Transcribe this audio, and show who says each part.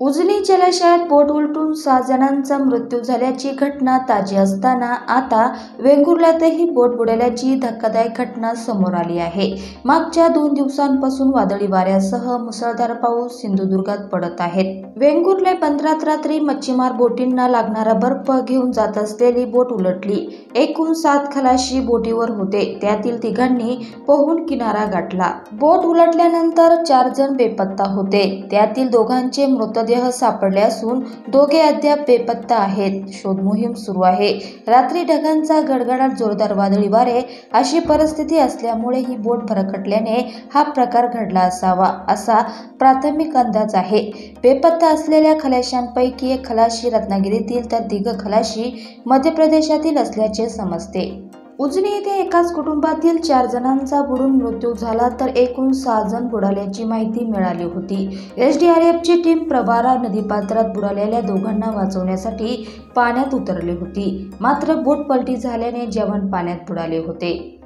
Speaker 1: उजनी जलाशयात बोट उलटून 6 जणांचा मृत्यू झाल्याची घटना ताजी असताना आता वेंगुर्ल्यातही बोट बुडाल्याची धक्कादायक घटना समोर आली आहे। मागच्या 2 दिवसांपासून वादळी वाऱ्यासह मुसळधार पाऊस सिंधुदुर्गात पडत आहेत। वेंगुर्ले बंदरात रात्री मच्छीमार बोटींना लागणारा बर्फ घेऊन जात असलेली बोट उलटली। एकूण 7 खलाशी बोटीवर होते, त्यातील 3घांनी पोहून किनारा गाठला। बोट उलटल्यानंतर 4 जण बेपत्ता होते, त्यातील 2घांचे मृतदेह सापडले असून 2घे अद्याप बेपत्ता आहेत। शोध मोहीम सुरू आहे। रात्री ढगांचा गडगडाट, जोरदार वादळी वारे अशी परिस्थिती असल्यामुळे ही बोट भरकटल्याने हा प्रकार घडला असावा, असा प्राथमिक अंदाज आहे। बेपत्ता असलेल्या खलाशांपैकी एक खलाशी रत्नागिरीतील तर 3 खलाशी मध्य प्रदेशातील असल्याचे समजते। उजनी येथे एकाच कुटुंबातील 4 जणांचा बुडून मृत्यू झाला तर एकूण 6 जण बुडाल्याची माहिती मिळाली होती। एसडीआरएफची टीम प्रवरा नदीपात्रात बुडालेल्या 2घांना वाचवण्यासाठी पाण्यात उतरली होती, मात्र बोट पलटी झाल्याने जवान पाण्यात बुडाले होते।